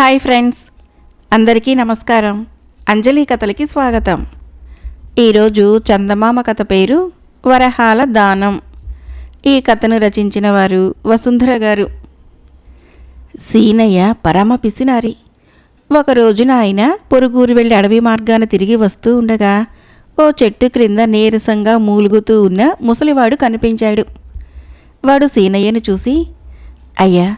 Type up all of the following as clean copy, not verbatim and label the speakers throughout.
Speaker 1: Hi friends, అందరికీ నమస్కారం. అంజలి కథలకి స్వాగతం. ఈరోజు చందమామ కథ పేరు వరహాల దానం. ఈ కథను రచించిన వారు వసుంధర గారు. సీనయ్య పరమ పిసినారి. ఒకరోజున ఆయన పొరుగురు వెళ్ళి అడవి మార్గాన తిరిగి వస్తూ ఉండగా ఓ చెట్టు క్రింద నీరసంగా మూలుగుతూ ఉన్న ముసలివాడు కనిపించాడు. వాడు సీనయ్యను చూసి, అయ్యా,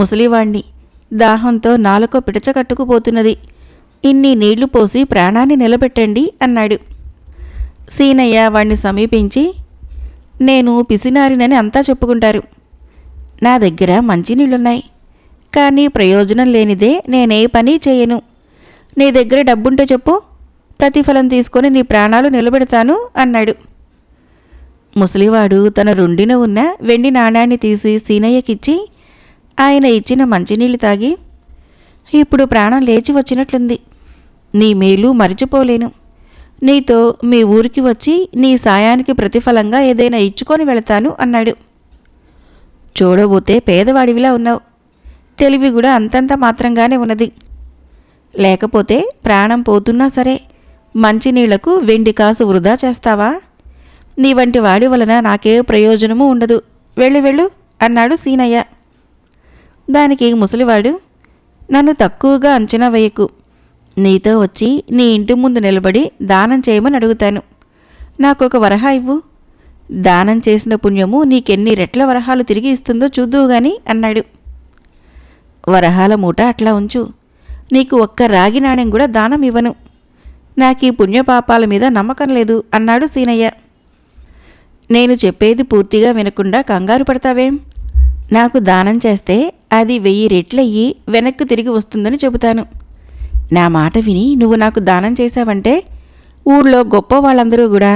Speaker 1: ముసలివాణ్ణి, దాహంతో నాలుక పిడచకట్టుకుపోతున్నది, ఇన్ని నీళ్లు పోసి ప్రాణాన్ని నిలబెట్టండి అన్నాడు. సీనయ్య వాణ్ణి సమీపించి, నేను పిసినారినని అంతా చెప్పుకుంటారు. నా దగ్గర మంచినీళ్ళున్నాయి, కానీ ప్రయోజనం లేనిదే నేనే పని చేయను. నీ దగ్గర డబ్బుంటే చెప్పు, ప్రతిఫలం తీసుకొని నీ ప్రాణాలు నిలబెడతాను అన్నాడు. ముసలివాడు తన రుండిన ఉన్న వెండి నాణాన్ని తీసి సీనయ్యకిచ్చి, ఆయన ఇచ్చిన మంచినీళ్ళు తాగి, ఇప్పుడు ప్రాణం లేచి వచ్చినట్లుంది, నీ మేలు మరిచిపోలేను. నీతో మీ ఊరికి వచ్చి నీ సాయానికి ప్రతిఫలంగా ఏదైనా ఇచ్చుకొని వెళతాను అన్నాడు. చూడబోతే పేదవాడివిలా ఉన్నావు, తెలివి కూడా అంతంత మాత్రంగానే ఉన్నది. లేకపోతే ప్రాణం పోతున్నా సరే మంచినీళ్లకు వెండి కాసు వృధా చేస్తావా? నీ వంటి వాడి వలన నాకే ప్రయోజనము ఉండదు, వెళ్ళు వెళ్ళు అన్నాడు సీనయ్య. దానికి ముసలివాడు, నన్ను తక్కువగా అంచనా వేయకు, నీతో వచ్చి నీ ఇంటి ముందు నిలబడి దానం చేయమని అడుగుతాను. నాకొక వరహా ఇవ్వు, దానం చేసిన పుణ్యము నీకెన్ని రెట్ల వరహాలు తిరిగి ఇస్తుందో చూద్దువు గాని అన్నాడు. వరహాల మూట అట్లా ఉంచు, నీకు ఒక్క రాగి నాణ్యం కూడా దానం ఇవ్వను, నాకీ పుణ్యపాపాల మీద నమ్మకం లేదు అన్నాడు సీనయ్య. నేను చెప్పేది పూర్తిగా వినకుండా కంగారు పడతావేం? నాకు దానం చేస్తే అది 1000 రెట్లయ్యి వెనక్కు తిరిగి వస్తుందని చెబుతాను. నా మాట విని నువ్వు నాకు దానం చేశావంటే ఊళ్ళో గొప్ప వాళ్ళందరూ కూడా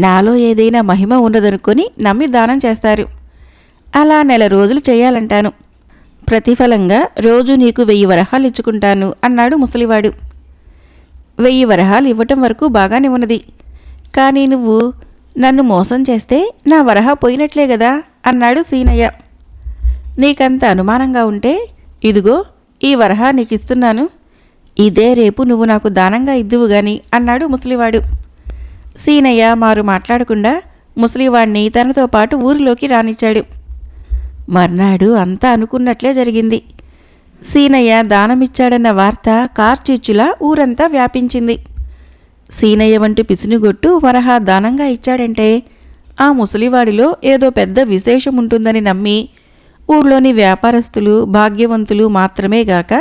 Speaker 1: నాలో ఏదైనా మహిమ ఉన్నదనుకొని నమ్మి దానం చేస్తారు. అలా 1 రోజులు చేయాలంటాను. ప్రతిఫలంగా రోజు నీకు 1000 వరహాలు ఇచ్చుకుంటాను అన్నాడు ముసలివాడు. 1000 వరహాలు ఇవ్వటం వరకు బాగానే ఉన్నది, కానీ నువ్వు నన్ను మోసం చేస్తే నా వరహా పోయినట్లే గదా అన్నాడు సీనయ్య. నీకంత అనుమానంగా ఉంటే ఇదిగో ఈ వరహా నీకిస్తున్నాను, ఇదే రేపు నువ్వు నాకు దానంగా ఇద్దువు గాని అన్నాడు ముసలివాడు. సీనయ్య మారు మాట్లాడకుండా ముసలివాణ్ణి తనతో పాటు ఊరిలోకి రానిచ్చాడు. మర్నాడు అంతా అనుకున్నట్లే జరిగింది. సీనయ్య దానమిచ్చాడన్న వార్త కార్చిచ్చులా ఊరంతా వ్యాపించింది. సీనయ్య వంటి పిసినుగొట్టు వరహా దానంగా ఇచ్చాడంటే ఆ ముసలివాడిలో ఏదో పెద్ద విశేషముంటుందని నమ్మి ఊర్లోని వ్యాపారస్తులు, భాగ్యవంతులు మాత్రమే గాక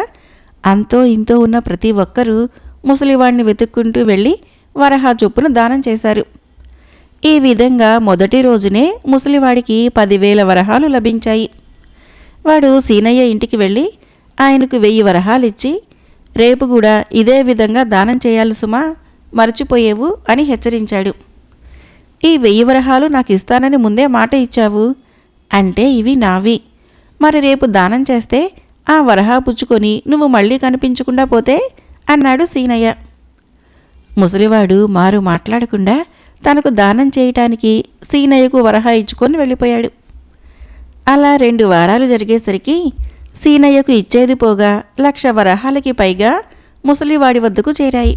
Speaker 1: అంతో ఇంతో ఉన్న ప్రతి ఒక్కరూ ముసలివాణ్ణి వెతుక్కుంటూ వెళ్ళి వరహా చొప్పున దానం చేశారు. ఈ విధంగా మొదటి రోజునే ముసలివాడికి 10,000 వరహాలు లభించాయి. వాడు సీనయ్య ఇంటికి వెళ్ళి ఆయనకు 1000 వరహాలిచ్చి, రేపు కూడా ఇదే విధంగా దానం చేయాలి సుమా, మర్చిపోయేవు అని హెచ్చరించాడు. ఈ 1000 వరహాలు నాకు ఇస్తానని ముందే మాట ఇచ్చావు, అంటే ఇవి నావి, మరి రేపు దానం చేస్తే ఆ వరహా పుచ్చుకొని నువ్వు మళ్ళీ కనిపించకుండా పోతే అన్నాడు సీనయ్య. ముసలివాడు మారు మాట్లాడకుండా తనకు దానం చేయటానికి సీనయ్యకు వరహా ఇచ్చుకొని వెళ్ళిపోయాడు. అలా 2 వారాలు జరిగేసరికి సీనయ్యకు ఇచ్చేది పోగా 1,00,000 వరహాలకి పైగా ముసలివాడి వద్దకు చేరాయి.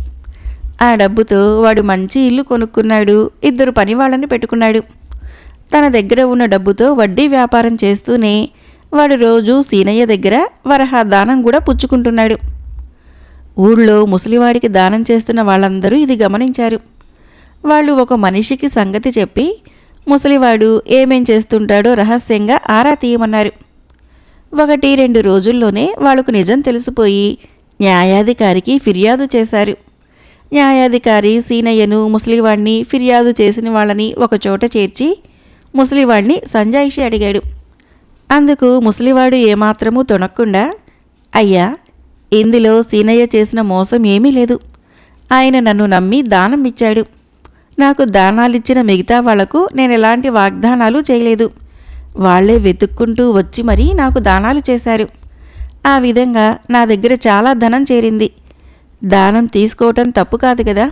Speaker 1: ఆ డబ్బుతో వాడు మంచి ఇల్లు కొనుక్కున్నాడు, 2 పనివాళ్ళని పెట్టుకున్నాడు. తన దగ్గర ఉన్న డబ్బుతో వడ్డీ వ్యాపారం చేస్తూనే వాడు రోజూ సీనయ్య దగ్గర వరహా దానం కూడా పుచ్చుకుంటున్నాడు. ఊళ్ళో ముసలివాడికి దానం చేస్తున్న వాళ్ళందరూ ఇది గమనించారు. వాళ్ళు ఒక మనిషికి సంగతి చెప్పి ముసలివాడు ఏమేం చేస్తుంటాడో రహస్యంగా ఆరా తీయమన్నారు. 1-2 రోజుల్లోనే వాళ్లకు నిజం తెలిసిపోయి న్యాయాధికారికి ఫిర్యాదు చేశారు. న్యాయాధికారి సీనయ్యను, ముసలివాణ్ణి, ఫిర్యాదు చేసిన వాళ్ళని ఒకచోట చేర్చి ముసలివాణ్ణి సంజాయిషి అడిగాడు. అందుకు ముసలివాడు ఏమాత్రమూ తొణక్కుండా, అయ్యా, ఇందులో సీనయ్య చేసిన మోసం ఏమీ లేదు, ఆయన నన్ను నమ్మి దానం ఇచ్చాడు. నాకు దానాలిచ్చిన మిగతా వాళ్లకు నేనెలాంటి వాగ్దానాలు చేయలేదు, వాళ్లే వెతుక్కుంటూ వచ్చి మరీ నాకు దానాలు చేశారు. ఆ విధంగా నా దగ్గర చాలా ధనం చేరింది. దానం తీసుకోవటం తప్పు కాదు కదా.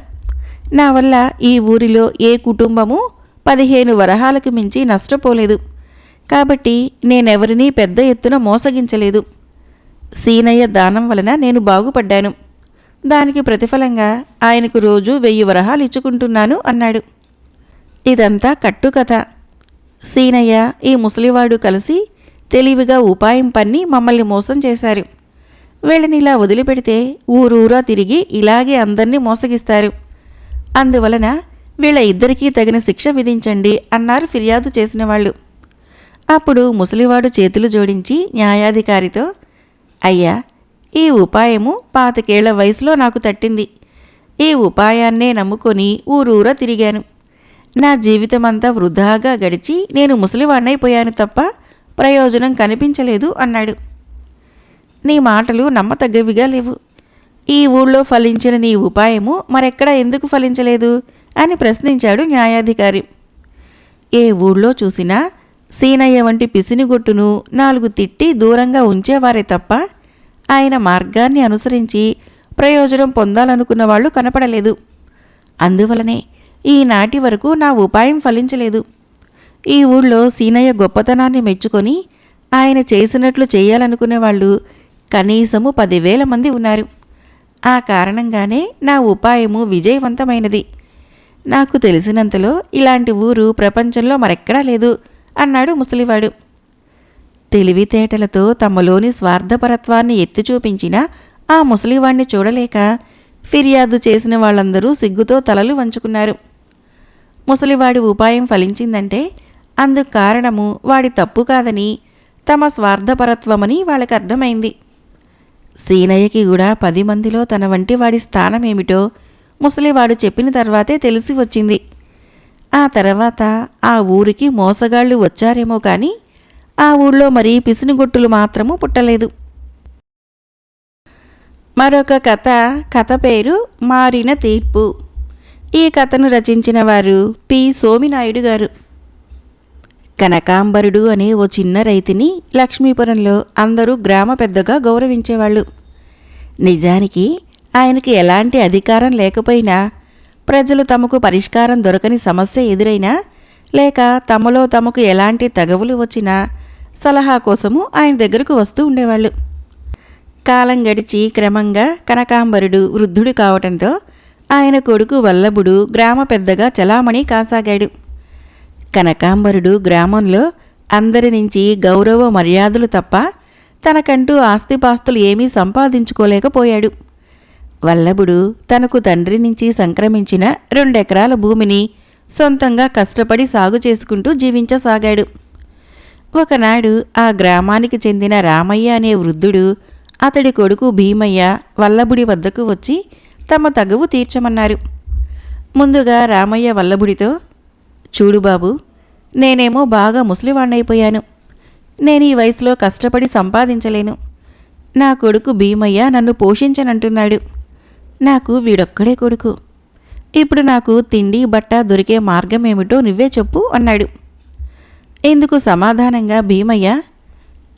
Speaker 1: నా వల్ల ఈ ఊరిలో ఏ కుటుంబము 15 వరహాలకు మించి నష్టపోలేదు, కాబట్టి నేనెవరినీ పెద్ద ఎత్తున మోసగించలేదు. సీనయ్య దానం వలన నేను బాగుపడ్డాను. దానికి ప్రతిఫలంగా ఆయనకు రోజు 1000 వరహాలు ఇచ్చుకుంటున్నాను అన్నాడు. ఇదంతా కట్టుకథ. సీనయ్య, ఈ ముసలివాడు కలిసి తెలివిగా ఉపాయం పన్ని మమ్మల్ని మోసం చేశారు. వీళ్ళని ఇలా వదిలిపెడితే ఊరూరా తిరిగి ఇలాగే అందర్నీ మోసగిస్తారు. అందువలన వీళ్ళ ఇద్దరికీ తగిన శిక్ష విధించండి అన్నారు ఫిర్యాదు చేసిన వాళ్ళు. అప్పుడు ముసలివాడు చేతులు జోడించి న్యాయాధికారితో, అయ్యా, ఈ ఉపాయము 25 వయసులో నాకు తట్టింది. ఈ ఉపాయాన్నే నమ్ముకొని ఊరూరా తిరిగాను. నా జీవితమంతా వృధాగా గడిచి నేను ముసలివాణ్ణైపోయాను తప్ప ప్రయోజనం కనిపించలేదు అన్నాడు. నీ మాటలు నమ్మతగ్గవిగా లేవు. ఈ ఊళ్ళో ఫలించిన నీ ఉపాయము మరెక్కడా ఎందుకు ఫలించలేదు అని ప్రశ్నించాడు న్యాయాధికారి. ఏ ఊళ్ళో చూసినా సీనయ్య వంటి పిసినిగొట్టును 4 తిట్టి దూరంగా ఉంచేవారే తప్ప ఆయన మార్గాన్ని అనుసరించి ప్రయోజనం పొందాలనుకున్న వాళ్ళు కనపడలేదు. అందువలనే ఈనాటి వరకు నా ఉపాయం ఫలించలేదు. ఈ ఊళ్ళో సీనయ్య గొప్పతనాన్ని మెచ్చుకొని ఆయన చేసినట్లు చేయాలనుకునేవాళ్ళు కనీసము 10,000 మంది ఉన్నారు. ఆ కారణంగానే నా ఉపాయము విజయవంతమైనది. నాకు తెలిసినంతలో ఇలాంటి ఊరు ప్రపంచంలో మరెక్కడా లేదు అన్నాడు ముసలివాడు. తెలివితేటలతో తమలోని స్వార్థపరత్వాన్ని ఎత్తి చూపించిన ఆ ముసలివాణ్ణి చూడలేక ఫిర్యాదు చేసిన వాళ్ళందరూ సిగ్గుతో తలలు వంచుకున్నారు. ముసలివాడి ఉపాయం ఫలించిందంటే అందుకు కారణము వాడి తప్పు కాదని, తమ స్వార్థపరత్వమని వాళ్ళకి అర్థమైంది. సీనయ్యకి కూడా 10 మందిలో తన వంటి వాడి స్థానమేమిటో ముసలివాడు చెప్పిన తర్వాతే తెలిసి వచ్చింది. ఆ తర్వాత ఆ ఊరికి మోసగాళ్ళు వచ్చారేమో కానీ ఆ ఊళ్ళో మరీ పిసినిగొట్టులు మాత్రము పుట్టలేదు. మరొక కథ పేరు మారిన తీర్పు. ఈ కథను రచించిన వారు పి. సోమినాయుడు గారు. కనకాంబరుడు అనే ఓ చిన్న రైతుని లక్ష్మీపురంలో అందరూ గ్రామ పెద్దగా గౌరవించేవాళ్ళు. నిజానికి ఆయనకి ఎలాంటి అధికారం లేకపోయినా ప్రజలు తమకు పరిష్కారం దొరకని సమస్య ఎదురైనా లేక తమలో తమకు ఎలాంటి తగవులు వచ్చినా సలహా కోసము ఆయన దగ్గరకు వస్తూ ఉండేవాళ్ళు. కాలం గడిచి క్రమంగా కనకాంబరుడు వృద్ధుడు కావటంతో ఆయన కొడుకు వల్లభుడు గ్రామ పెద్దగా చలామణి కాసాగాడు. కనకాంబరుడు గ్రామంలో అందరి నుంచి గౌరవ మర్యాదలు తప్ప తనకంటూ ఆస్తిపాస్తులు ఏమీ సంపాదించుకోలేకపోయాడు. వల్లభుడు తనకు తండ్రి నుంచి సంక్రమించిన 2 ఎకరాల భూమిని సొంతంగా కష్టపడి సాగు చేసుకుంటూ జీవించసాగాడు. ఒకనాడు ఆ గ్రామానికి చెందిన రామయ్య అనే వృద్ధుడు అతడి కొడుకు భీమయ్య వల్లభుడి వద్దకు వచ్చి తమ తగవు తీర్చమన్నారు. ముందుగా రామయ్య వల్లభుడితో, చూడు బాబు, నేనేమో బాగా ముసలివాణ్ణైపోయాను. నేను ఈ వయసులో కష్టపడి సంపాదించలేను. నా కొడుకు భీమయ్య నన్ను పోషించనంటున్నాడు. నాకు వీడొక్కడే కొడుకు. ఇప్పుడు నాకు తిండి బట్ట దొరికే మార్గమేమిటో నువ్వే చెప్పు అన్నాడు. ఇందుకు సమాధానంగా భీమయ్య,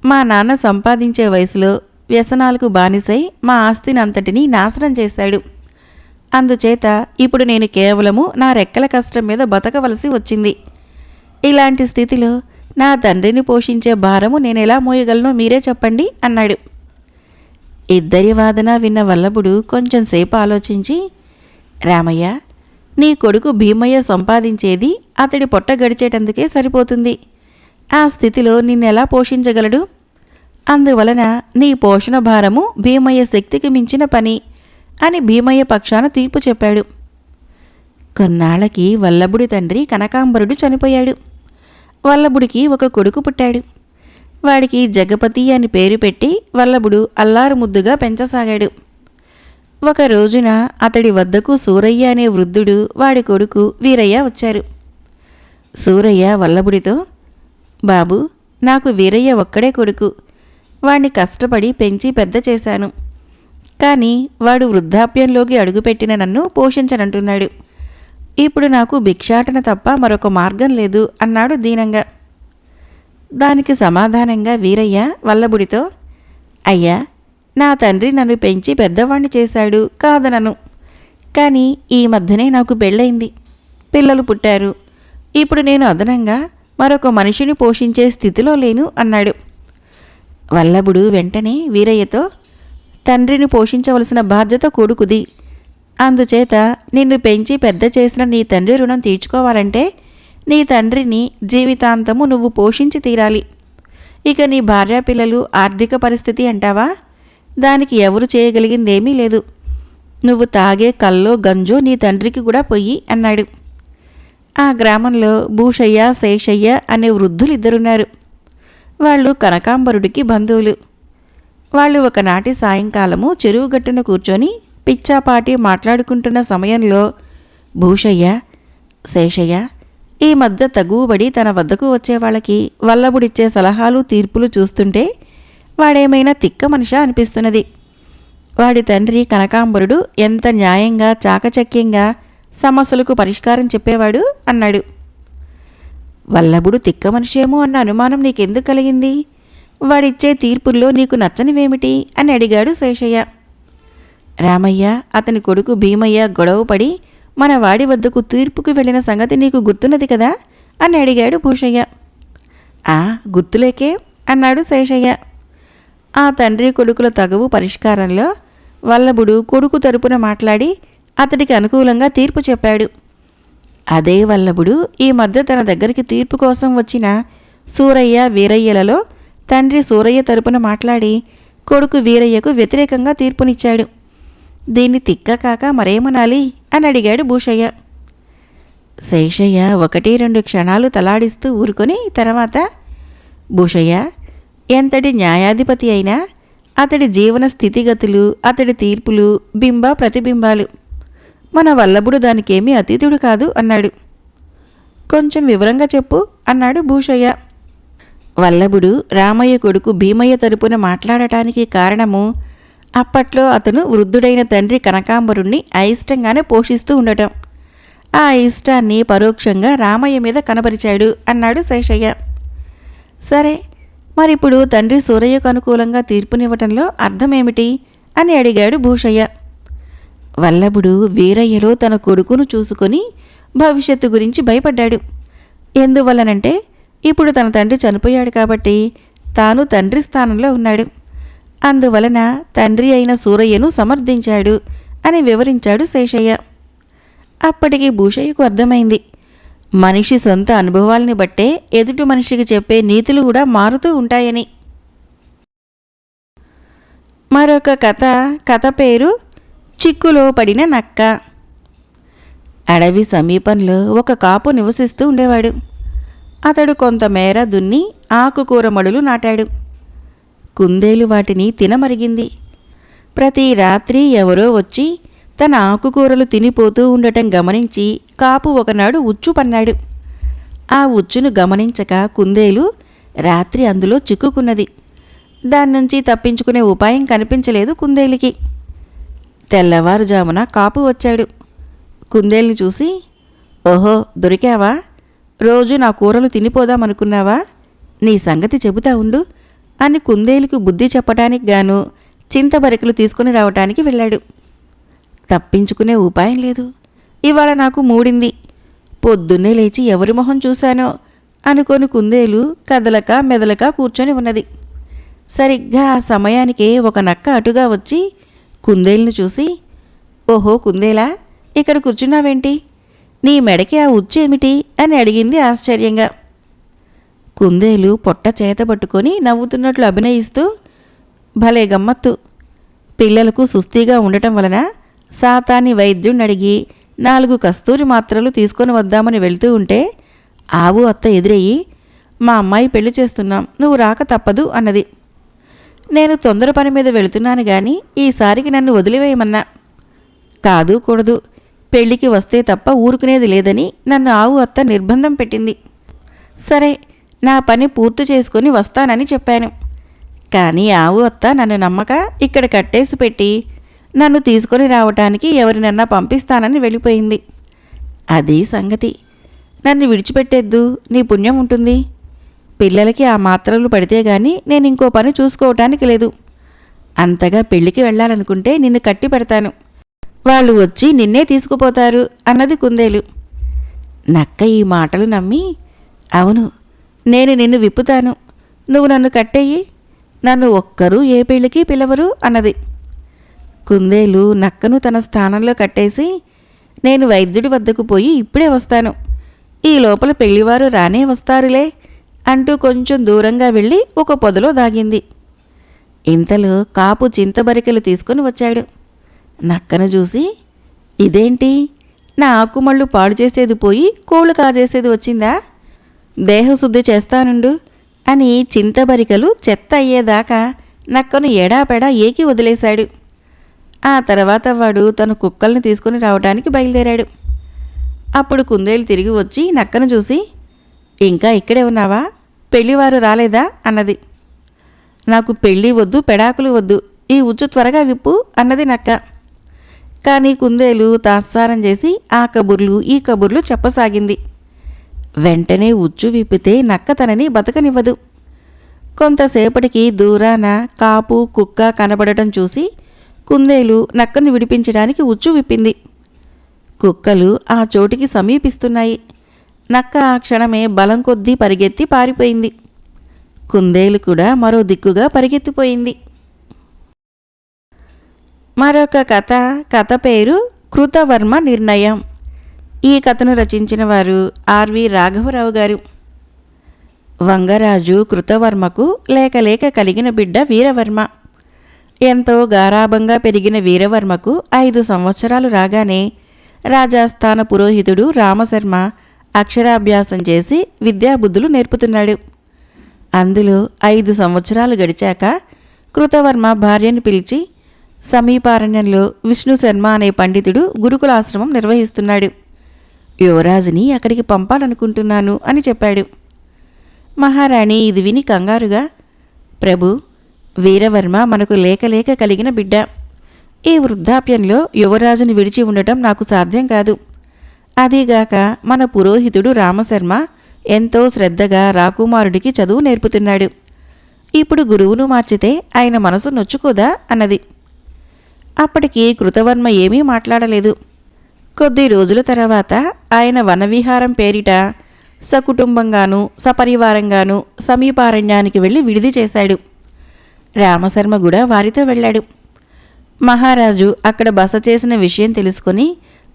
Speaker 1: మా నాన్న సంపాదించే వయసులో వ్యసనాలకు బానిసై మా ఆస్తినంతటినీ నాశనం చేశాడు. అందుచేత ఇప్పుడు నేను కేవలము నా రెక్కల కష్టం మీద బతకవలసి వచ్చింది. ఇలాంటి స్థితిలో నా తండ్రిని పోషించే భారము నేనెలా మోయగలనో మీరే చెప్పండి అన్నాడు. ఇద్దరి వాదన విన్న వల్లభుడు కొంచెంసేపు ఆలోచించి, రామయ్య, నీ కొడుకు భీమయ్య సంపాదించేది అతడి పొట్ట గడిచేటందుకే సరిపోతుంది. ఆ స్థితిలో నిన్నెలా పోషించగలడు? అందువలన నీ పోషణ భారము భీమయ్య శక్తికి మించిన పని అని భీమయ్య పక్షాన తీర్పు చెప్పాడు. కొన్నాళ్లకి వల్లభుడి తండ్రి కనకాంబరుడు చనిపోయాడు. వల్లభుడికి ఒక కొడుకు పుట్టాడు. వాడికి జగపతి అని పేరు పెట్టి వల్లభుడు అల్లారు ముద్దుగా పెంచసాగాడు. ఒక రోజున అతడి వద్దకు సూరయ్య అనే వృద్ధుడు వాడి కొడుకు వీరయ్య వచ్చారు. సూరయ్య వల్లభుడితో, బాబు, నాకు వీరయ్య ఒక్కడే కొడుకు. వాణ్ణి కష్టపడి పెంచి పెద్ద చేశాను. కానీ వాడు వృద్ధాప్యంలోకి అడుగుపెట్టిన నన్ను పోషించనంటున్నాడు. ఇప్పుడు నాకు భిక్షాటన తప్ప మరొక మార్గం లేదు అన్నాడు దీనంగా. దానికి సమాధానంగా వీరయ్య వల్లభుడితో, అయ్యా, నా తండ్రి నన్ను పెంచి పెద్దవాణ్ణి చేశాడు కాదనను. కానీ ఈ మధ్యనే నాకు పెళ్ళయింది, పిల్లలు పుట్టారు. ఇప్పుడు నేను అదనంగా మరొక మనిషిని పోషించే స్థితిలో లేను అన్నాడు. వల్లభుడు వెంటనే వీరయ్యతో, తండ్రిని పోషించవలసిన బాధ్యత కొడుకుది. అందుచేత నిన్ను పెంచి పెద్ద చేసిన నీ తండ్రి రుణం తీర్చుకోవాలంటే నీ తండ్రిని జీవితాంతము నువ్వు పోషించి తీరాలి. ఇక నీ భార్యాపిల్లలు ఆర్థిక పరిస్థితి అంటావా, దానికి ఎవరు చేయగలిగిందేమీ లేదు. నువ్వు తాగే కల్లో గంజో నీ తండ్రికి కూడా పొయ్యి అన్నాడు. ఆ గ్రామంలో భూషయ్య శేషయ్య అనే వృద్ధులిద్దరున్నారు. వాళ్ళు కనకాంబరుడికి బంధువులు. వాళ్ళు ఒకనాటి సాయంకాలము చెరువుగట్టున కూర్చొని పిచ్చాపాటి మాట్లాడుకుంటున్న సమయంలో భూషయ్య, శేషయ్య ఈ మధ్య తగువబడి తన వద్దకు వచ్చేవాళ్ళకి వల్లభుడిచ్చే సలహాలు తీర్పులు చూస్తుంటే వాడేమైనా తిక్క మనిషా అనిపిస్తున్నది. వాడి తండ్రి కనకాంబరుడు ఎంత న్యాయంగా చాకచక్యంగా సమస్యలకు పరిష్కారం చెప్పేవాడు అన్నాడు. వల్లభుడు తిక్క మనిషేమో అన్న అనుమానం నీకెందుకు కలిగింది? వాడిచ్చే తీర్పుల్లో నీకు నచ్చనివేమిటి అని అడిగాడు శేషయ్య. రామయ్య, అతని కొడుకు భీమయ్య గొడవపడి మన వాడి వద్దకు తీర్పుకు వెళ్ళిన సంగతి నీకు గుర్తున్నది కదా అని అడిగాడు భూషయ్య. గుర్తులేకే అన్నాడు శేషయ్య. ఆ తండ్రి కొడుకుల తగవు పరిష్కారంలో వల్లభుడు కొడుకు తరపున మాట్లాడి అతడికి అనుకూలంగా తీర్పు చెప్పాడు. అదే వల్లభుడు ఈ మధ్య తన దగ్గరికి తీర్పు కోసం వచ్చిన సూరయ్య వీరయ్యలలో తండ్రి సూరయ్య తరపున మాట్లాడి కొడుకు వీరయ్యకు వ్యతిరేకంగా తీర్పునిచ్చాడు. దీన్ని తిక్క కాక మరేమనాలి అని అడిగాడు భూషయ్య. శేషయ్య 1-2 క్షణాలు తలాడిస్తూ ఊరుకొని తర్వాత, భూషయ్య, ఎంతటి న్యాయాధిపతి అయినా అతడి జీవన స్థితిగతులు, అతడి తీర్పులు బింబ ప్రతిబింబాలు. మన వల్లభుడు దానికేమీ అతీతుడు కాదు అన్నాడు. కొంచెం వివరంగా చెప్పు అన్నాడు భూషయ్య. వల్లభుడు రామయ్య కొడుకు భీమయ్య తరపున మాట్లాడటానికి కారణము అప్పట్లో అతను వృద్ధుడైన తండ్రి కనకాంబరుణ్ణి అయిష్టంగానే పోషిస్తూ ఉండటం. ఆ ఇష్టాన్ని పరోక్షంగా రామయ్య మీద కనబరిచాడు అన్నాడు శేషయ్య. సరే, మరిప్పుడు తండ్రి సూరయ్యకు అనుకూలంగా తీర్పునివ్వటంలో అర్థమేమిటి అని అడిగాడు భూషయ్య. వల్లభుడు వీరయ్యలో తన కొడుకును చూసుకొని భవిష్యత్తు గురించి భయపడ్డాడు. ఎందువల్లనంటే ఇప్పుడు తన తండ్రి చనిపోయాడు కాబట్టి తాను తండ్రి స్థానంలో ఉన్నాడు. అందువలన తండ్రి అయిన సూరయ్యను సమర్థించాడు అని వివరించాడు శేషయ్య. అప్పటికి భూషయ్యకు అర్థమైంది, మనిషి సొంత అనుభవాల్ని బట్టే ఎదుటి మనిషికి చెప్పే నీతులు కూడా మారుతూ ఉంటాయని. మరొక కథ పేరు చిక్కులో పడిన నక్క. అడవి సమీపంలో ఒక కాపు నివసిస్తూ ఉండేవాడు. అతడు కొంతమేర దున్ని ఆకుకూర మడులు నాటాడు. కుందేలు వాటిని తినమరిగింది. ప్రతి రాత్రి ఎవరో వచ్చి తన ఆకుకూరలు తినిపోతూ ఉండటం గమనించి కాపు ఒకనాడు ఉచ్చు పన్నాడు. ఆ ఉచ్చును గమనించక కుందేలు రాత్రి అందులో చిక్కుకున్నది. దాన్నుంచి తప్పించుకునే ఉపాయం కనిపించలేదు కుందేలుకి. తెల్లవారుజామున కాపు వచ్చాడు. కుందేలుని చూసి, ఓహో, దొరికావా? రోజు నా కూరలు తినిపోదామనుకున్నావా? నీ సంగతి చెబుతా ఉండు అని కుందేలుకు బుద్ధి చెప్పటానికి గాను చింతబరికలు తీసుకుని రావటానికి వెళ్ళాడు. తప్పించుకునే ఉపాయం లేదు. ఇవాళ నాకు మూడింది. పొద్దున్నే లేచి ఎవరి మొహం చూశానో అనుకొని కుందేలు కదలక మెదలక కూర్చొని ఉన్నది. సరిగ్గా ఆ సమయానికే ఒక నక్క అటుగా వచ్చి కుందేలును చూసి, ఓహో కుందేలా, ఇక్కడ కూర్చున్నావేంటి? నీ మెడకి ఆ ఉచ్చేమిటి అని అడిగింది ఆశ్చర్యంగా. కుందేలు పొట్ట చేతబట్టుకొని నవ్వుతున్నట్లు అభినయిస్తూ, భలే గమ్మత్తు. పిల్లలకు సుస్తీగా ఉండటం వలన సాతాని వైద్యుణ్ణి అడిగి 4 కస్తూరి మాత్రలు తీసుకొని వద్దామని వెళ్తూ ఉంటే ఆవు అత్త ఎదురయ్యి, మా అమ్మాయి పెళ్లి చేస్తున్నాం, నువ్వు రాక తప్పదు అన్నది. నేను తొందర పని మీద వెళుతున్నాను గాని ఈసారికి నన్ను వదిలివేయమన్నా. కాదు కూడదు, పెళ్లికి వస్తే తప్ప ఊరుకునేది లేదని నన్ను ఆవు అత్త నిర్బంధం పెట్టింది. సరే, నా పని పూర్తి చేసుకుని వస్తానని చెప్పాను. కానీ ఆవు అత్త నన్ను నమ్మక ఇక్కడ కట్టేసి పెట్టి నన్ను తీసుకొని రావటానికి ఎవరినన్నా పంపిస్తానని వెళ్ళిపోయింది. అది సంగతి. నన్ను విడిచిపెట్టేద్దు, నీ పుణ్యం ఉంటుంది. పిల్లలకి ఆ మాత్రలు పడితే గాని నేను ఇంకో పని చూసుకోవటానికి లేదు. అంతగా పెళ్లికి వెళ్ళాలనుకుంటే నిన్ను కట్టి పెడతాను, వాళ్ళు వచ్చి నిన్నే తీసుకుపోతారు అన్నది కుందేలు. నక్క ఈ మాటలు నమ్మి, అవును, నేను నిన్ను విప్పుతాను, నువ్వు నన్ను కట్టేయి, నన్ను ఒక్కరూ ఏ పెళ్ళికి పిలవరు అన్నది. కుందేలు నక్కను తన స్థానంలో కట్టేసి, నేను వైద్యుడి వద్దకు పోయి ఇప్పుడే వస్తాను, ఈ లోపల పెళ్లివారు రానే వస్తారులే అంటూ కొంచెం దూరంగా వెళ్ళి ఒక పొదలో దాగింది. ఇంతలో కాపు చింతబరికెలు తీసుకుని వచ్చాడు. నక్కను చూసి, ఇదేంటి, నా ఆకుమళ్ళు పాడు చేసేది పోయి కోళ్ళు కాజేసేది వచ్చిందా? దేహశుద్ధి చేస్తానుండు అని చింతబరికలు చెత్త అయ్యేదాకా నక్కను ఎడాపెడా ఏకి వదిలేశాడు. ఆ తర్వాత వాడు తన కుక్కల్ని తీసుకుని రావడానికి బయలుదేరాడు. అప్పుడు కుందేలు తిరిగి వచ్చి నక్కను చూసి, ఇంకా ఇక్కడే ఉన్నావా, పెళ్లివారు రాలేదా అన్నది. నాకు పెళ్ళి వద్దు, పెడాకులు వద్దు, ఈ ఉచ్చు త్వరగా విప్పు అన్నది నక్క. కానీ కుందేలు తాత్సారం చేసి ఆ కబుర్లు ఈ కబుర్లు చెప్పసాగింది. వెంటనే ఉచ్చు విప్పితే నక్క తనని బతకనివ్వదు. కొంతసేపటికి దూరాన కాపు కుక్క కనబడటం చూసి కుందేలు నక్కను విడిపించడానికి ఉచ్చు విప్పింది. కుక్కలు ఆ చోటికి సమీపిస్తున్నాయి. నక్క ఆ క్షణమే బలం కొద్దీ పరిగెత్తి పారిపోయింది. కుందేలు కూడా మరో దిక్కుగా పరిగెత్తిపోయింది. మరొక కథ పేరు కృతవర్మ నిర్ణయం. ఈ కథను రచించిన వారు ఆర్వి రాఘవరావు గారు. వంగరాజు కృతవర్మకు లేక కలిగిన బిడ్డ వీరవర్మ. ఎంతో గారాబంగా పెరిగిన వీరవర్మకు 5 సంవత్సరాలు రాగానే రాజాస్థాన పురోహితుడు రామశర్మ అక్షరాభ్యాసం చేసి విద్యాబుద్ధులు నేర్పుతున్నాడు. అందులో 5 సంవత్సరాలు గడిచాక కృతవర్మ భార్యను పిలిచి, సమీపారణ్యంలో విష్ణుశర్మ అనే పండితుడు గురుకులాశ్రమం నిర్వహిస్తున్నాడు, యువరాజుని అక్కడికి పంపాలనుకుంటున్నాను అని చెప్పాడు. మహారాణి ఇది విని కంగారుగా, ప్రభు, వీరవర్మ మనకు లేక కలిగిన బిడ్డ. ఈ వృద్ధాప్యంలో యువరాజుని విడిచి ఉండటం నాకు సాధ్యం కాదు. అదీగాక మన పురోహితుడు రామశర్మ ఎంతో శ్రద్ధగా రాకుమారుడికి చదువు నేర్పుతున్నాడు. ఇప్పుడు గురువును మార్చితే ఆయన మనసు నొచ్చుకోదా అన్నది. అప్పటికి కృతవర్మ ఏమీ మాట్లాడలేదు. కొద్ది రోజుల తర్వాత ఆయన వనవిహారం పేరిట సకుటుంబంగానూ సపరివారంగానూ సమీపారణ్యానికి వెళ్ళి విడిది చేశాడు. రామశర్మ కూడా వారితో వెళ్ళాడు. మహారాజు అక్కడ బస చేసిన విషయం తెలుసుకుని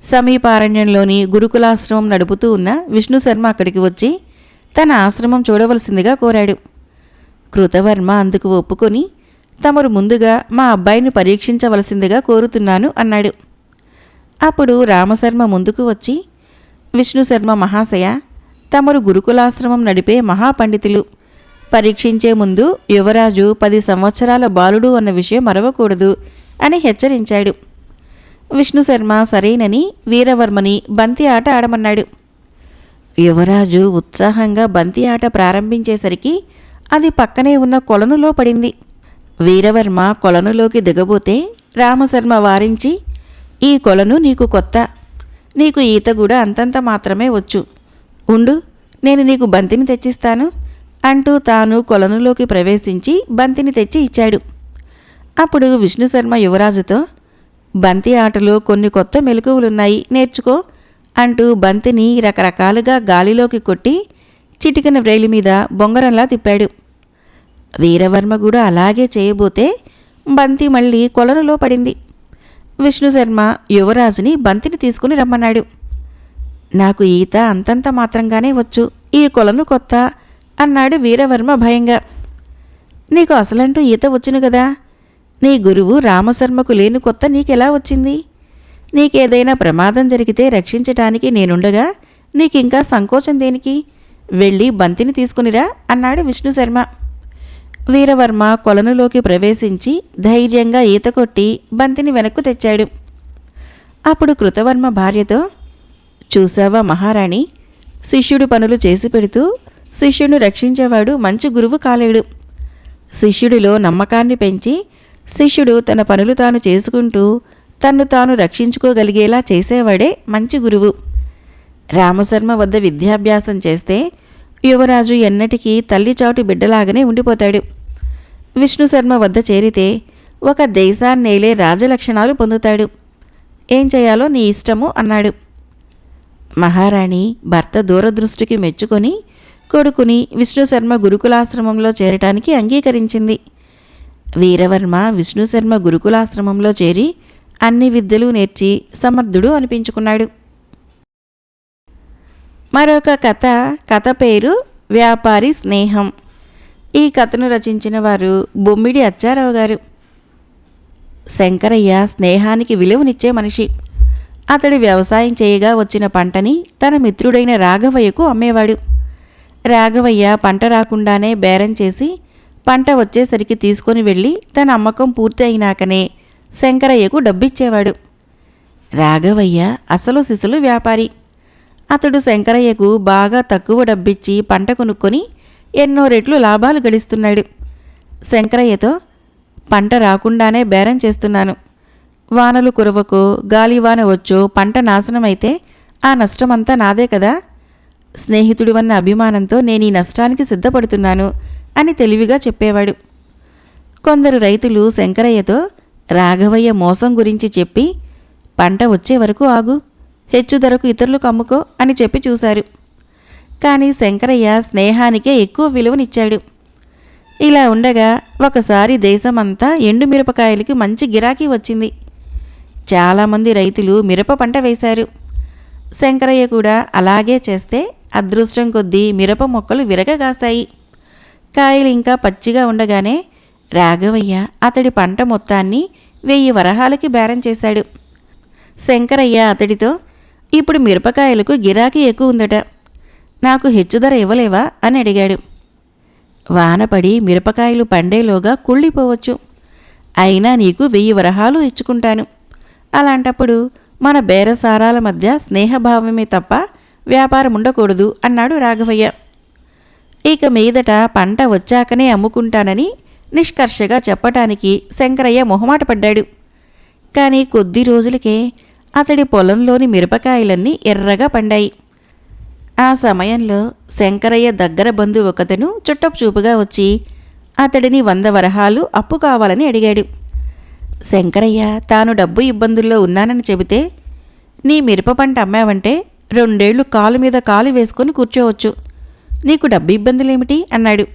Speaker 1: సమీపారణ్యంలోని గురుకులాశ్రమం నడుపుతూ ఉన్న విష్ణుశర్మ అక్కడికి వచ్చి తన ఆశ్రమం చూడవలసిందిగా కోరాడు. కృతవర్మ అందుకు ఒప్పుకొని, తమరు ముందుగా మా అబ్బాయిని పరీక్షించవలసిందిగా కోరుతున్నాను అన్నాడు. అప్పుడు రామశర్మ ముందుకు వచ్చి, విష్ణుశర్మ మహాశయ, తమరు గురుకులాశ్రమం నడిపే మహాపండితులు. పరీక్షించే ముందు యువరాజు 10 సంవత్సరాల బాలుడు అన్న విషయం మరవకూడదు అని హెచ్చరించాడు. విష్ణుశర్మ సరేనని వీరవర్మని బంతి ఆట ఆడమన్నాడు. యువరాజు ఉత్సాహంగా బంతి ఆట ప్రారంభించేసరికి అది పక్కనే ఉన్న కొలనులో పడింది. వీరవర్మ కొలనులోకి దిగబోతే రామశర్మ వారించి, ఈ కొలను నీకు కొత్త, నీకు ఈత కూడా అంతంత మాత్రమే వచ్చు, ఉండు, నేను నీకు బంతిని తెచ్చిస్తాను అంటూ తాను కొలనులోకి ప్రవేశించి బంతిని తెచ్చి ఇచ్చాడు. అప్పుడు విష్ణుశర్మ యువరాజుతో, బంతి ఆటలో కొన్ని కొత్త మెలకువలున్నాయి, నేర్చుకో అంటూ బంతిని రకరకాలుగా గాలిలోకి కొట్టి చిటికెన వ్రేలి మీద బొంగరంలా తిప్పాడు. వీరవర్మ కూడా అలాగే చేయబోతే బంతి మళ్ళీ కొలనులో పడింది. విష్ణుశర్మ యువరాజుని బంతిని తీసుకుని రమ్మన్నాడు. నాకు ఈత అంతంత మాత్రంగానే వచ్చు, ఈ కొలను కొత్త అన్నాడు వీరవర్మ భయంగా. నీకు అసలంటూ ఈత వచ్చును కదా, నీ గురువు రామశర్మకు లేని కొత్త నీకెలా వచ్చింది? నీకేదైనా ప్రమాదం జరిగితే రక్షించటానికి నేనుండగా నీకింకా సంకోచం దేనికి? వెళ్ళి బంతిని తీసుకునిరా అన్నాడు విష్ణుశర్మ. వీరవర్మ కొలనులోకి ప్రవేశించి ధైర్యంగా ఈత కొట్టి బంతిని వెనక్కు తెచ్చాడు. అప్పుడు కృతవర్మ భార్యతో, చూసావా మహారాణి, శిష్యుడు పనులు చేసి పెడుతూ శిష్యుడిని రక్షించేవాడు మంచి గురువు కాలేడు. శిష్యుడిలో నమ్మకాన్ని పెంచి శిష్యుడు తన పనులు తాను చేసుకుంటూ తన్ను తాను రక్షించుకోగలిగేలా చేసేవాడే మంచి గురువు. రామశర్మ వద్ద విద్యాభ్యాసం చేస్తే యువరాజు ఎన్నటికీ తల్లిచాటు బిడ్డలాగానే ఉండిపోతాడు. విష్ణుశర్మ వద్ద చేరితే ఒక దేశాన్నేలే రాజలక్షణాలు పొందుతాడు. ఏం చేయాలో నీ ఇష్టము అన్నాడు. మహారాణి భర్త దూరదృష్టికి మెచ్చుకొని కొడుకుని విష్ణుశర్మ గురుకులాశ్రమంలో చేరటానికి అంగీకరించింది. వీరవర్మ విష్ణుశర్మ గురుకులాశ్రమంలో చేరి అన్ని విద్యలు నేర్చి సమర్థుడు అనిపించుకున్నాడు. మరొక కథ పేరు వ్యాపారి స్నేహం. ఈ కథను రచించిన వారు బొమ్మిడి అచ్చారావు గారు. శంకరయ్య స్నేహానికి విలువనిచ్చే మనిషి. అతడు వ్యవసాయం చేయగా వచ్చిన పంటని తన మిత్రుడైన రాఘవయ్యకు అమ్మేవాడు. రాఘవయ్య పంట రాకుండానే బేరం చేసి పంట వచ్చేసరికి తీసుకొని వెళ్ళి తన అమ్మకం పూర్తి అయినాకనే శంకరయ్యకు డబ్బిచ్చేవాడు. రాఘవయ్య అసలు సిసలు వ్యాపారి. అతడు శంకరయ్యకు బాగా తక్కువ డబ్బిచ్చి పంట కొనుక్కొని ఎన్నో రెట్లు లాభాలు గడిస్తున్నాడు. శంకరయ్యతో, పంట రాకుండానే బేరం చేస్తున్నాను. వానలు కురవకో గాలివాన వచ్చో పంట నాశనమైతే ఆ నష్టమంతా నాదే కదా. స్నేహితుడివన్న అభిమానంతో నేను ఈ నష్టానికి సిద్ధపడుతున్నాను అని తెలివిగా చెప్పేవాడు. కొందరు రైతులు శంకరయ్యతో రాఘవయ్య మోసం గురించి చెప్పి, పంట వచ్చే వరకు ఆగు, హెచ్చు ధరకు ఇతరులకు అమ్ముకో అని చెప్పి చూశారు. కానీ శంకరయ్య స్నేహానికే ఎక్కువ విలువనిచ్చాడు. ఇలా ఉండగా ఒకసారి దేశమంతా ఎండుమిరపకాయలకి మంచి గిరాకీ వచ్చింది. చాలామంది రైతులు మిరప పంట వేశారు. శంకరయ్య కూడా అలాగే చేస్తే అదృష్టం కొద్దీ మిరప మొక్కలు విరగగాశాయి. కాయలు ఇంకా పచ్చిగా ఉండగానే రాఘవయ్య అతడి పంట మొత్తాన్ని 1000 వరహాలకి బేరం చేశాడు. శంకరయ్య అతడితో, ఇప్పుడు మిరపకాయలకు గిరాకీ ఎక్కువ ఉందట, నాకు హెచ్చు ధర ఇవ్వలేవా అని అడిగాడు. వానపడి మిరపకాయలు పండేలోగా కుళ్ళిపోవచ్చు, అయినా నీకు 1000 వరహాలు ఇచ్చుకుంటాను. అలాంటప్పుడు మన బేరసారాల మధ్య స్నేహభావమే తప్ప వ్యాపారం ఉండకూడదు అన్నాడు రాఘవయ్య. ఇక మీదట పంట వచ్చాకనే అమ్ముకుంటానని నిష్కర్షగా చెప్పటానికి శంకరయ్య మొహమాటపడ్డాడు. కానీ కొద్ది రోజులకే అతడి పొలంలోని మిరపకాయలన్నీ ఎర్రగా పండాయి. ఆ సమయంలో శంకరయ్య దగ్గర బంధువు ఒకతను చుట్టపు చూపుగా వచ్చి అతడిని 100 వరహాలు అప్పు కావాలని అడిగాడు. శంకరయ్య తాను డబ్బు ఇబ్బందుల్లో ఉన్నానని చెబితే, నీ మిరప పంట అమ్మావంటే 2 ఏళ్లు కాలు మీద కాలు వేసుకొని కూర్చోవచ్చు, నీకు డబ్బు ఇబ్బందులేమిటి అన్నాడు.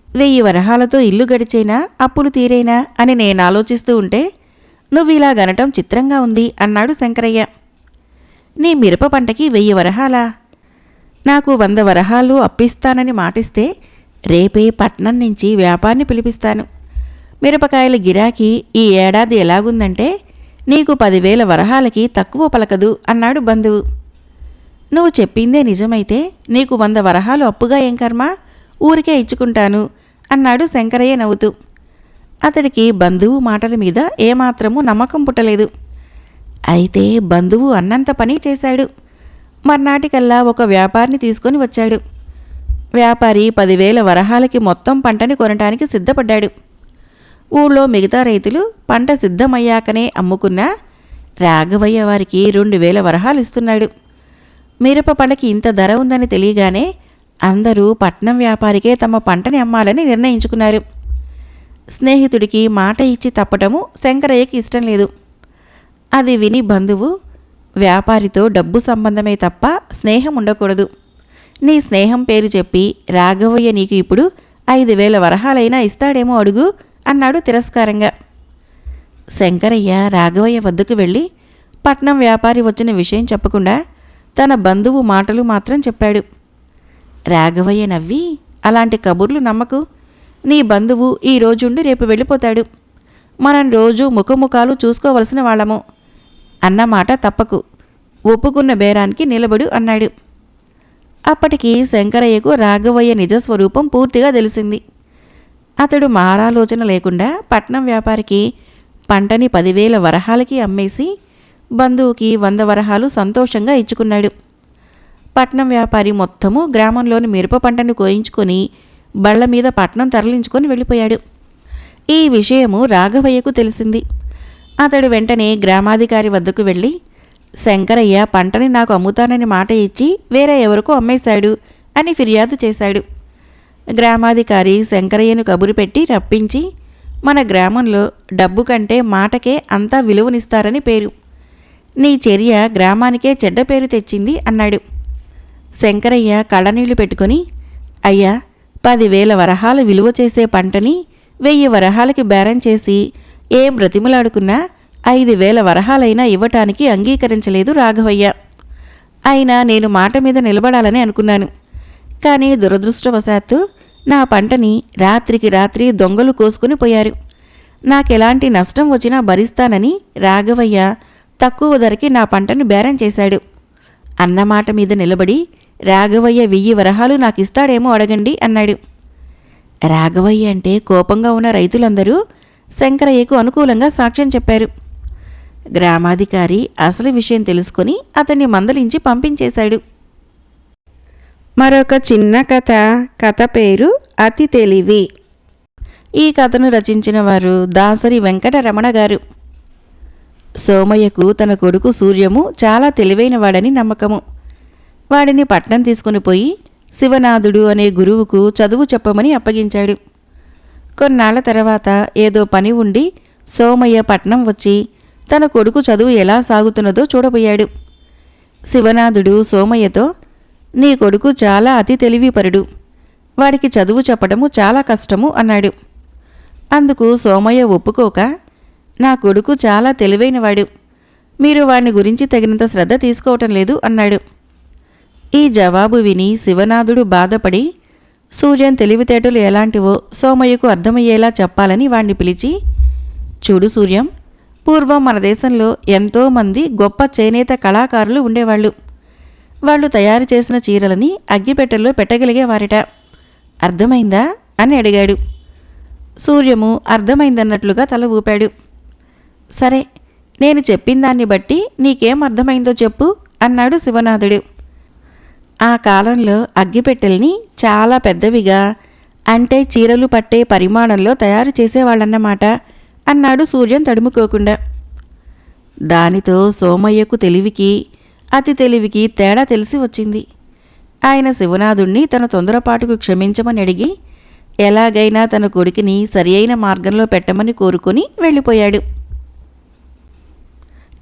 Speaker 1: 1000 వరహాలతో ఇల్లు గడిచేనా అప్పులు తీరేనా అని నేను ఆలోచిస్తూ ఉంటే నువ్వు ఇలా గనటం చిత్రంగా ఉంది అన్నాడు శంకరయ్య. నీ మిరప పంటకి 1000 వరహాలా? నాకు 100 వరహాలు అప్పిస్తానని మాటిస్తే రేపే పట్నం నుంచి వ్యాపారిని పిలిపిస్తాను. మిరపకాయల గిరాకీ ఈ ఏడాది ఎలాగుందంటే నీకు 10,000 వరహాలకి తక్కువ పలకదు అన్నాడు బంధువు. నువ్వు చెప్పిందే నిజమైతే నీకు 100 వరహాలు అప్పుగా ఏం కర్మ, ఊరికే ఇచ్చుకుంటాను అన్నాడు శంకరయ్య నవ్వుతూ. అతడికి బంధువు మాటల మీద ఏమాత్రమూ నమ్మకం పుట్టలేదు. అయితే బంధువు అన్నంత పని చేశాడు. మర్నాటికల్లా ఒక వ్యాపారిని తీసుకొని వచ్చాడు. వ్యాపారి 10,000 వరహాలకి మొత్తం పంటని కొనటానికి సిద్ధపడ్డాడు. ఊళ్ళో మిగతా రైతులు పంట సిద్ధమయ్యాకనే అమ్ముకున్నా రాఘవయ్య వారికి 2,000 వరహాలు ఇస్తున్నాడు. మిరప పంటకి ఇంత ధర ఉందని తెలియగానే అందరూ పట్నం వ్యాపారికే తమ పంటని అమ్మాలని నిర్ణయించుకున్నారు. స్నేహితుడికి మాట ఇచ్చి తప్పటము శంకరయ్యకి ఇష్టం లేదు. అది విని బంధువు, వ్యాపారితో డబ్బు సంబంధమే తప్ప స్నేహం ఉండకూడదు. నీ స్నేహం పేరు చెప్పి రాఘవయ్య నీకు ఇప్పుడు 5,000 వరహాలైనా ఇస్తాడేమో అడుగు అన్నాడు తిరస్కారంగా. శంకరయ్య రాఘవయ్య వద్దకు వెళ్ళి పట్నం వ్యాపారి వచ్చిన విషయం చెప్పకుండా తన బంధువు మాటలు మాత్రం చెప్పాడు. రాఘవయ్య నవ్వి, అలాంటి కబుర్లు నమ్మకు, నీ బంధువు ఈ రోజుండి రేపు వెళ్ళిపోతాడు, మనం రోజు ముఖముఖాలు చూసుకోవలసిన వాళ్ళము, అన్నమాట తప్పకు, ఒప్పుకున్న బేరానికి నిలబడు అన్నాడు. అప్పటికి శంకరయ్యకు రాఘవయ్య నిజస్వరూపం పూర్తిగా తెలిసింది. అతడు మారాలోచన లేకుండా పట్నం వ్యాపారికి పంటని 10,000 వరహాలకి అమ్మేసి బంధువుకి 100 వరహాలు సంతోషంగా ఇచ్చుకున్నాడు. పట్నం వ్యాపారి మొత్తము గ్రామంలోని మిరప పంటను కోయించుకొని బళ్ల మీద పట్నం తరలించుకొని వెళ్ళిపోయాడు. ఈ విషయము రాఘవయ్యకు తెలిసింది. అతడు వెంటనే గ్రామాధికారి వద్దకు వెళ్ళి, శంకరయ్య పంటని నాకు అమ్ముతానని మాట ఇచ్చి వేరే ఎవరికో అమ్మేశాడు అని ఫిర్యాదు చేశాడు. గ్రామాధికారి శంకరయ్యను కబురు పెట్టి రప్పించి, మన గ్రామంలో డబ్బు కంటే మాటకే అంతా విలువనిస్తారని పేరు, నీ చర్య గ్రామానికే చెడ్డ పేరు తెచ్చింది అన్నాడు. శంకరయ్య కళ్ళనీళ్లు పెట్టుకొని, అయ్యా, 10,000 వరహాలు విలువ చేసే పంటని 1000 వరహాలకి బేరం చేసి ఏం బ్రతిమలాడుకున్నా 5000 వరహాలైనా ఇవ్వటానికి అంగీకరించలేదు రాఘవయ్య. అయినా నేను మాట మీద నిలబడాలని అనుకున్నాను. కానీ దురదృష్టవశాత్తు నా పంటని రాత్రికి రాత్రి దొంగలు కోసుకుని పోయారు. నాకెలాంటి నష్టం వచ్చినా భరిస్తానని రాఘవయ్య తక్కువ ధరకి నా పంటను బేరం చేశాడు. అన్నమాట మీద నిలబడి రాఘవయ్య 1000 వరహాలు నాకిస్తాడేమో అడగండి అన్నాడు. రాఘవయ్య అంటే కోపంగా ఉన్న రైతులందరూ శంకరయ్యకు అనుకూలంగా సాక్ష్యం చెప్పారు. గ్రామాధికారి అసలు విషయం తెలుసుకుని అతన్ని మందలించి పంపించేశాడు. మరొక చిన్న కథ. కథ పేరు అతి తెలివి. ఈ కథను రచించిన వారు దాసరి వెంకటరమణ గారు. సోమయ్యకు తన కొడుకు సూర్యము చాలా తెలివైనవాడని నమ్మకము. వాడిని పట్నం తీసుకుని పోయి శివనాథుడు అనే గురువుకు చదువు చెప్పమని అప్పగించాడు. కొన్నాళ్ల తర్వాత ఏదో పని ఉండి సోమయ్య పట్నం వచ్చి తన కొడుకు చదువు ఎలా సాగుతున్నదో చూడబోయాడు. శివనాథుడు సోమయ్యతో, నీ కొడుకు చాలా అతి తెలివిపరుడు, వాడికి చదువు చెప్పడము చాలా కష్టము అన్నాడు. అందుకు సోమయ్య ఒప్పుకోక, నా కొడుకు చాలా తెలివైనవాడు, మీరు వాడిని గురించి తగినంత శ్రద్ధ తీసుకోవటం లేదు అన్నాడు. ఈ జవాబు విని శివనాథుడు బాధపడి సూర్యన్ తెలివితేటలు ఎలాంటివో సోమయ్యకు అర్థమయ్యేలా చెప్పాలని వాణ్ణి పిలిచి, చూడు సూర్యం, పూర్వం మన దేశంలో ఎంతోమంది గొప్ప చేనేత కళాకారులు ఉండేవాళ్ళు. వాళ్ళు తయారు చేసిన చీరలని అగ్గిపెట్టెల్లో పెట్టగలిగేవారట. అర్థమైందా అని అడిగాడు. సూర్యము అర్థమైందన్నట్లుగా తల ఊపాడు. సరే, నేను చెప్పిన దాన్ని బట్టి నీకేం అర్థమైందో చెప్పు అన్నాడు శివనాథుడు. ఆ కాలంలో అగ్గిపెట్టెల్ని చాలా పెద్దవిగా, అంటే చీరలు పట్టే పరిమాణంలో తయారు చేసేవాళ్ళన్నమాట అన్నాడు సూర్యం తడుముకోకుండా. దానితో సోమయ్యకు తెలివికి అతి తెలివికి తేడా తెలిసి వచ్చింది. ఆయన శివనాథుణ్ణి తన తొందరపాటుకు క్షమించమని అడిగి ఎలాగైనా తన కొడుకుని సరి అయిన మార్గంలో పెట్టమని కోరుకొని వెళ్ళిపోయాడు.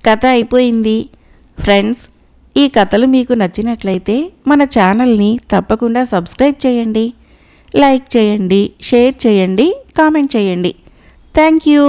Speaker 1: కథ అయిపోయింది. ఫ్రెండ్స్, ఈ కథలు మీకు నచ్చినట్లయితే మన ఛానల్ని తప్పకుండా సబ్స్క్రైబ్ చేయండి, లైక్ చేయండి, షేర్ చేయండి, కామెంట్ చేయండి. Thank you.